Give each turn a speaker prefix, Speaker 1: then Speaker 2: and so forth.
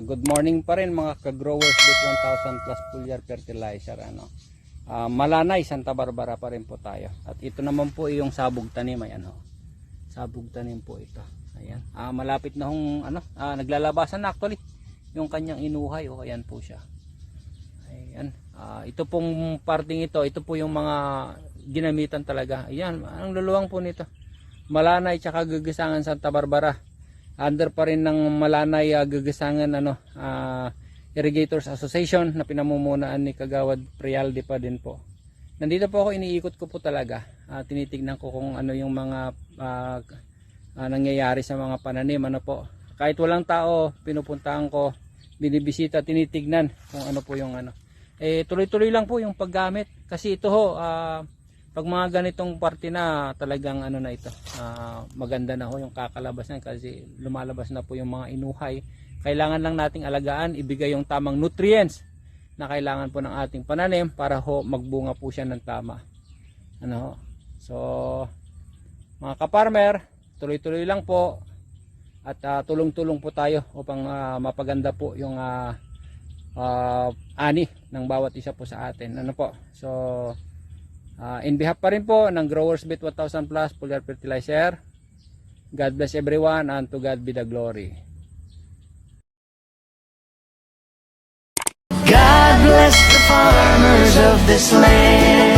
Speaker 1: Good morning pa rin mga ka-growers with 1000 plus foliar fertilizer. Malanay, Santa Barbara pa rin po tayo. At ito naman po yung sabog tanim. Ayan, sabog tanim po ito. Ayan. Malapit na hong naglalabasan na actually yung kanyang inuhay. Ayan po siya. Ayan. Ito pong parting ito po yung mga ginamitan talaga. Ayan, ang luluwang po nito. Malanay tsaka Gagasangan Santa Barbara. Under pa rin ng Malanay Gagasangan Irrigators Association na pinamumunuan ni Kagawad Prialdi pa din po. Nandito po ako, iniikot ko po talaga. Tinitignan ko kung ano yung mga nangyayari sa mga pananim. Kahit walang tao, pinupuntahan ko, binibisita, tinitignan kung ano po yung tuloy-tuloy lang po yung paggamit. Kasi ito pag mga ganitong parte na talagang ito, maganda na yung kakalabas na kasi lumalabas na po yung mga inuhay. Kailangan lang nating alagaan, ibigay yung tamang nutrients na kailangan po ng ating pananim para magbunga po siya ng tama. So mga kaparmer, tuloy-tuloy lang po at tulong-tulong po tayo upang mapaganda po yung ani ng bawat isa po sa atin. So in behalf pa rin po ng Growers Bet 1000 Plus Foliar Fertilizer, God bless everyone and to God be the glory.
Speaker 2: God bless the farmers of this land.